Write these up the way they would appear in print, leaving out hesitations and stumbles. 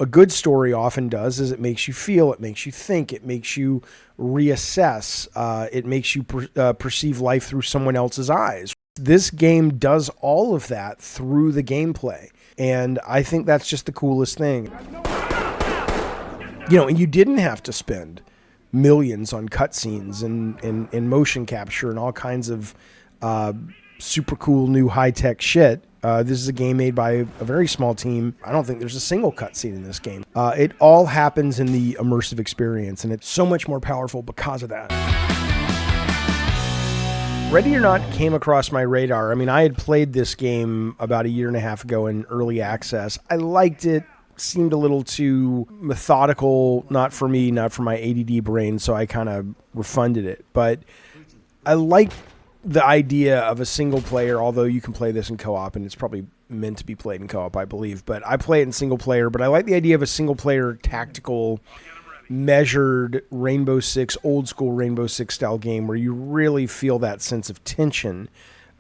a good story often does is it makes you feel, it makes you think, it makes you reassess, it makes you perceive life through someone else's eyes. This game does all of that through the gameplay. And I think that's just the coolest thing. You know, and you didn't have to spend millions on cutscenes and motion capture and all kinds of super cool new high-tech shit. This is a game made by a very small team. I don't think there's a single cutscene in this game. It all happens in the immersive experience, and it's so much more powerful because of that. Ready or Not came across my radar. I mean, I had played this game about 1.5 years ago in early access. I liked it. Seemed a little too methodical, not for me, not for my ADD brain, so I kind of refunded it. But I like the idea of a single player, although you can play this in co-op, and it's probably meant to be played in co-op, I believe. But I play it in single player, but I like the idea of a single player tactical measured Rainbow Six, old school Rainbow Six style game where you really feel that sense of tension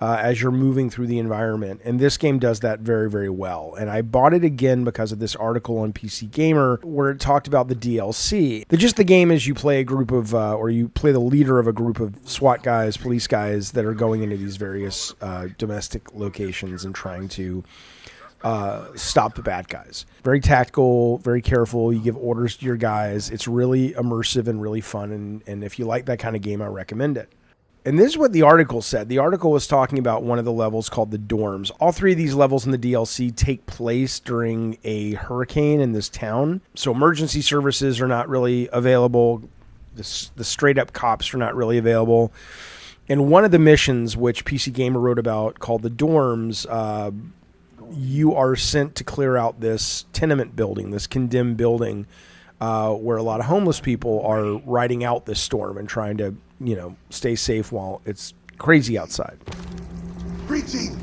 as you're moving through the environment. And this game does that very, very well. And I bought it again because of this article on PC Gamer where it talked about the DLC. The game is you play a group of, or you play the leader of a group of SWAT guys, police guys that are going into these various domestic locations and trying to stop the bad guys. Very tactical, very careful. You give orders to your guys. It's really immersive and really fun. And if you like that kind of game, I recommend it. And this is what the article said. The article was talking about one of the levels called the Dorms. All 3 of these levels in the DLC take place during a hurricane in this town. So emergency services are not really available. The straight up cops are not really available. And one of the missions, which PC Gamer wrote about, called the Dorms, you are sent to clear out this tenement building, this condemned building, where a lot of homeless people are riding out this storm and trying to, you know, stay safe while it's crazy outside. Breaching!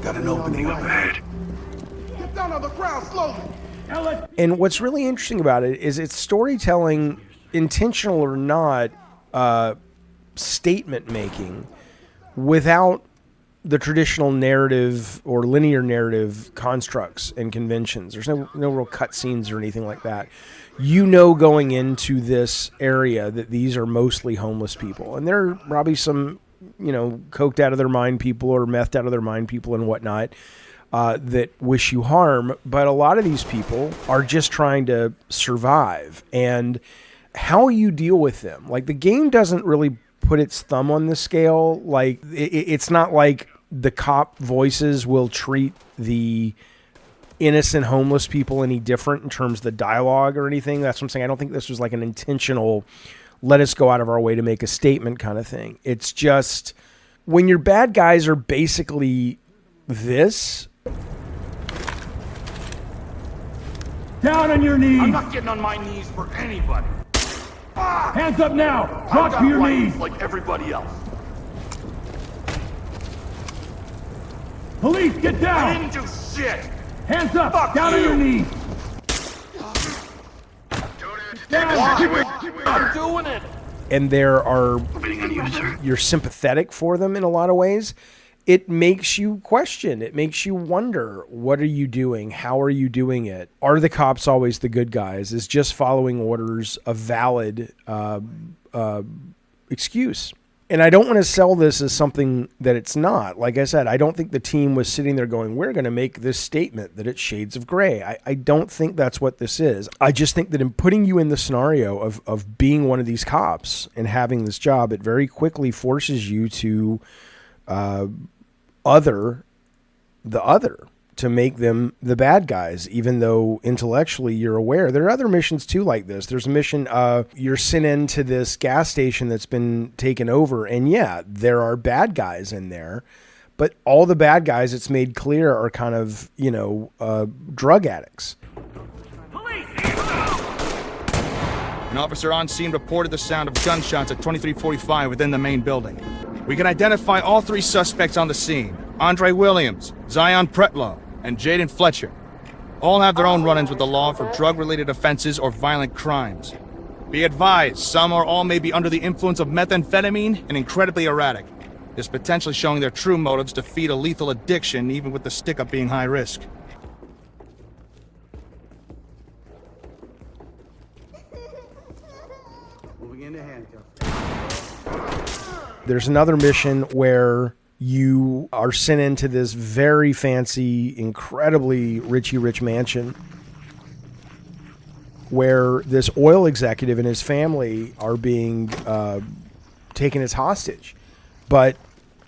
Got an opening up ahead. Get down on the ground slowly! And what's really interesting about it is it's storytelling, intentional or not, statement making without the traditional narrative or linear narrative constructs and conventions. There's no real cutscenes or anything like that. You know, going into this area that these are mostly homeless people, and there are probably some, you know, coked out of their mind people or methed out of their mind people and whatnot that wish you harm. But a lot of these people are just trying to survive, and how you deal with them. Like, the game doesn't really put its thumb on the scale. Like, it's not like the cop voices will treat the innocent homeless people any different in terms of the dialogue or anything. That's what I'm saying. I don't think this was like an intentional, let us go out of our way to make a statement kind of thing. It's just when your bad guys are basically this. Down on your knees. I'm not getting on my knees for anybody. Hands up now. Drop to your knees. Like everybody else. Police, get I down. didn't do shit. Hands up. Fuck Down you. on your knees. Down. I'm doing it. And you're sympathetic for them in a lot of ways. It makes you question. It makes you wonder, what are you doing? How are you doing it? Are the cops always the good guys? Is just following orders a valid excuse? And I don't want to sell this as something that it's not. Like I said, I don't think the team was sitting there going, we're going to make this statement that it's shades of gray. I don't think that's what this is. I just think that in putting you in the scenario of being one of these cops and having this job, it very quickly forces you to to make them the bad guys, even though intellectually you're aware. There are other missions too like this. There's a mission, you're sent into this gas station that's been taken over, and yeah, there are bad guys in there, but all the bad guys, it's made clear, are kind of, you know, drug addicts. Police. An officer on scene reported the sound of gunshots at 2345 within the main building. We can identify all 3 suspects on the scene: Andre Williams, Zion Pretlow, and Jaden Fletcher. All have their own run-ins with the law for drug-related offenses or violent crimes. Be advised, some or all may be under the influence of methamphetamine and incredibly erratic. is potentially showing their true motives to feed a lethal addiction, even with the stick-up being high risk. Moving into handcuffs. There's another mission where you are sent into this very fancy, incredibly rich mansion where this oil executive and his family are being taken as hostage. But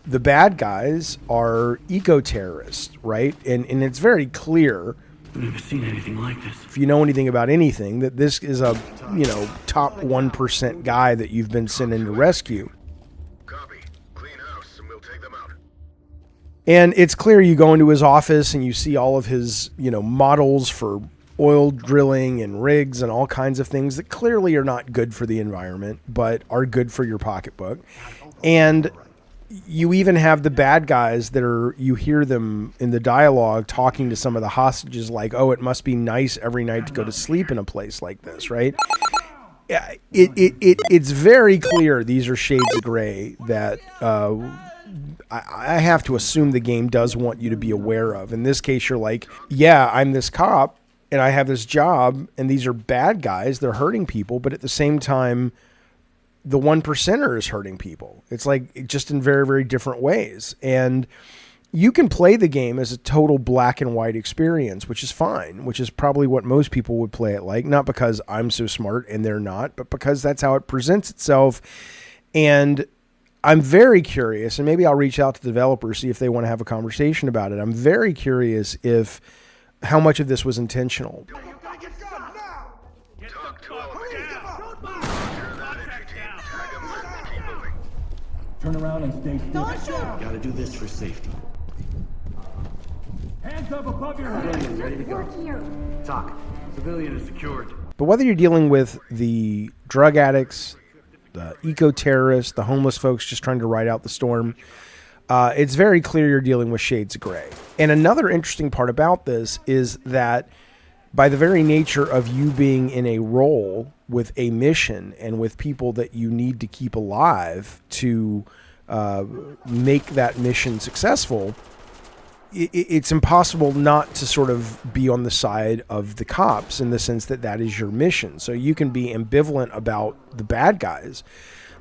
the bad guys are eco-terrorists, right? And it's very clear, I've never seen anything like this. if you know anything about anything, that this is a, top 1% guy that you've been sent in to rescue. Copy. Clean house, and we'll take them out. And it's clear you go into his office and you see all of his, models for oil drilling and rigs and all kinds of things that clearly are not good for the environment, but are good for your pocketbook. And you even have the bad guys you hear them in the dialogue talking to some of the hostages like, oh, it must be nice every night to go to sleep in a place like this, right? Yeah, it's very clear these are shades of gray that I have to assume the game does want you to be aware of. In this case, you're like, yeah, I'm this cop and I have this job and these are bad guys. They're hurting people. But at the same time, the 1%er is hurting people. It's like just in very, very different ways. And you can play the game as a total black and white experience, which is fine, which is probably what most people would play it like. Not because I'm so smart and they're not, but because that's how it presents itself. And I'm very curious, and maybe I'll reach out to the developers, see if they want to have a conversation about it. I'm very curious if how much of this was intentional. Turn around and stay still. Gotta do this for safety. Hands up above your head. Civilian ready to go. Talk. Civilian is secured. But whether you're dealing with the drug addicts, the eco-terrorists, the homeless folks just trying to ride out the storm, it's very clear you're dealing with shades of gray. And another interesting part about this is that by the very nature of you being in a role with a mission and with people that you need to keep alive to make that mission successful, it's impossible not to sort of be on the side of the cops in the sense that that is your mission. So you can be ambivalent about the bad guys,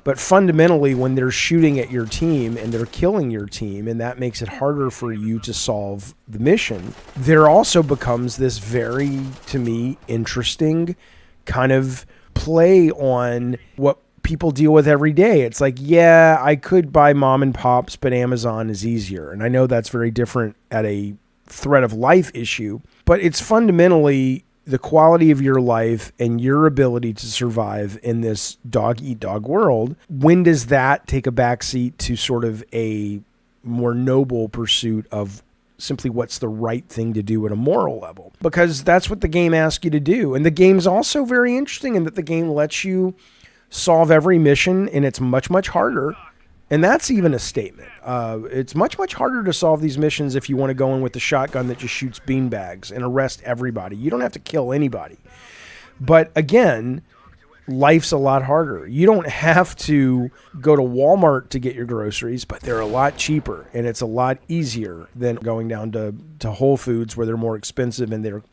but fundamentally when they're shooting at your team and they're killing your team and that makes it harder for you to solve the mission, there also becomes this very, to me, interesting kind of play on what people deal with every day. It's like, yeah, I could buy mom and pops, but Amazon is easier. And I know that's very different at a threat of life issue, but it's fundamentally the quality of your life and your ability to survive in this dog eat dog world. When does that take a backseat to sort of a more noble pursuit of simply what's the right thing to do at a moral level? Because that's what the game asks you to do. And the game's also very interesting in that the game lets you solve every mission, and it's much, much harder. And that's even a statement. It's much, much harder to solve these missions if you want to go in with the shotgun that just shoots beanbags and arrest everybody. You don't have to kill anybody. But again, life's a lot harder. You don't have to go to Walmart to get your groceries, but they're a lot cheaper, and it's a lot easier than going down to Whole Foods where they're more expensive and they're,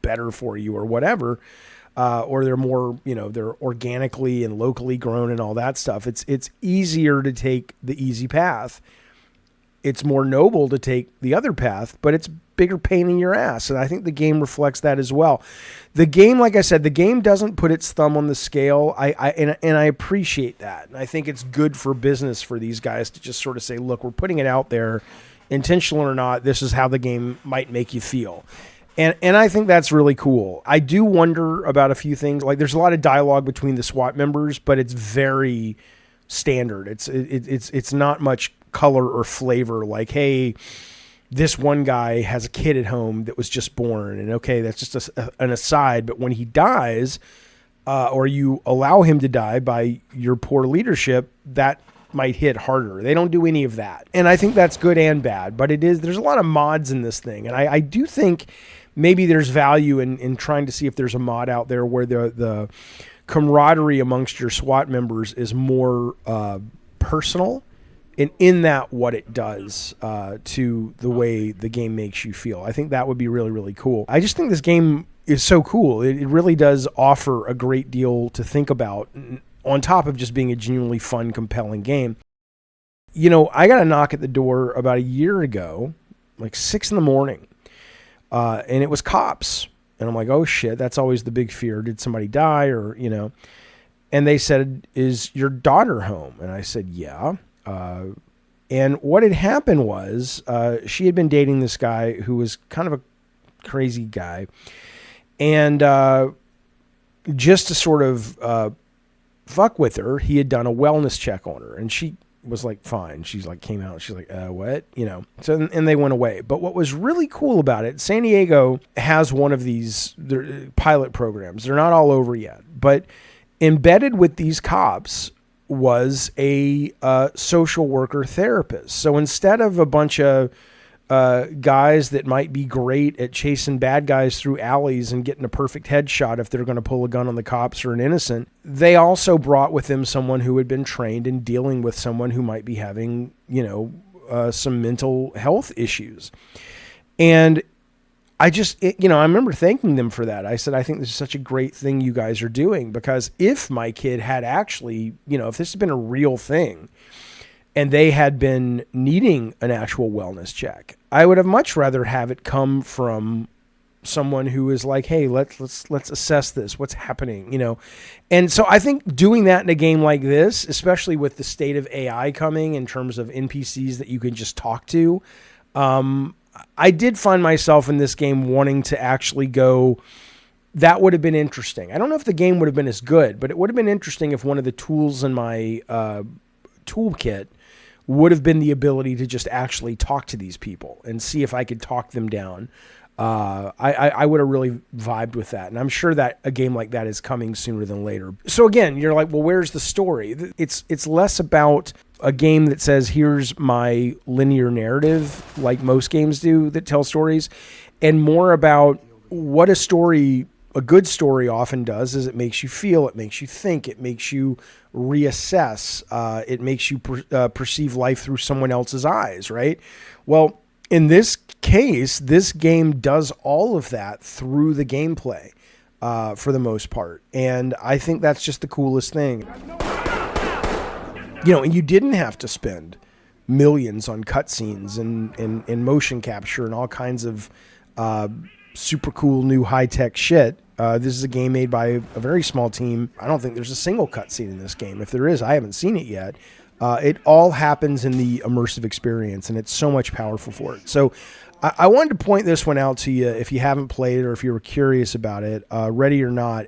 better for you or whatever. Or they're more, they're organically and locally grown and all that stuff. It's easier to take the easy path. It's more noble to take the other path, but it's bigger pain in your ass. And I think the game reflects that as well. The game, like I said, the game doesn't put its thumb on the scale. And I appreciate that. And I think it's good for business for these guys to just sort of say, look, we're putting it out there, intentional or not, this is how the game might make you feel. And I think that's really cool. I do wonder about a few things. Like there's a lot of dialogue between the SWAT members, but it's very standard. It's not much color or flavor. Like, hey, this one guy has a kid at home that was just born, and okay, that's just an aside. But when he dies, or you allow him to die by your poor leadership, that might hit harder. They don't do any of that. And I think that's good and bad, but there's a lot of mods in this thing. And I do think maybe there's value in trying to see if there's a mod out there where the camaraderie amongst your SWAT members is more personal and in that what it does to the way the game makes you feel. I think that would be really, really cool. I just think this game is so cool. It really does offer a great deal to think about on top of just being a genuinely fun, compelling game. You know, I got a knock at the door about a year ago, like 6 a.m, and it was cops. And I'm like, oh shit, that's always the big fear. Did somebody die or, you know? And they said, is your daughter home? And I said, yeah. And what had happened was she had been dating this guy who was kind of a crazy guy. And just to sort of fuck with her, he had done a wellness check on her. And she was like, fine. She's like, came out. She's like, what? You know, so, and they went away. But what was really cool about it, San Diego has one of these pilot programs. They're not all over yet, but embedded with these cops was a social worker therapist. So instead of a bunch of guys that might be great at chasing bad guys through alleys and getting a perfect headshot if they're going to pull a gun on the cops or an innocent, they also brought with them someone who had been trained in dealing with someone who might be having, you know, some mental health issues. And I just, I remember thanking them for that. I said, I think this is such a great thing you guys are doing, because if my kid had actually, you know, if this had been a real thing and they had been needing an actual wellness check, I would have much rather have it come from someone who is like, hey, let's assess this. What's happening, you know? And so I think doing that in a game like this, especially with the state of AI coming in terms of NPCs that you can just talk to, I did find myself in this game wanting to actually go, that would have been interesting. I don't know if the game would have been as good, but it would have been interesting if one of the tools in my toolkit would have been the ability to just actually talk to these people and see if I could talk them down. I would have really vibed with that. And I'm sure that a game like that is coming sooner than later. So again, you're like, well, where's the story? It's less about a game that says, here's my linear narrative, like most games do that tell stories, and more about what a good story often does is it makes you feel, it makes you think, it makes you reassess, it makes you perceive life through someone else's eyes, right? Well, in this case, this game does all of that through the gameplay for the most part. And I think that's just the coolest thing. You know, and you didn't have to spend millions on cutscenes and motion capture and all kinds of super cool new high-tech shit. This is a game made by a very small team. I don't think there's a single cutscene in this game. If there is, I haven't seen it yet. It all happens in the immersive experience, and it's so much powerful for it. So I wanted to point this one out to you if you haven't played it or if you were curious about it. Ready or Not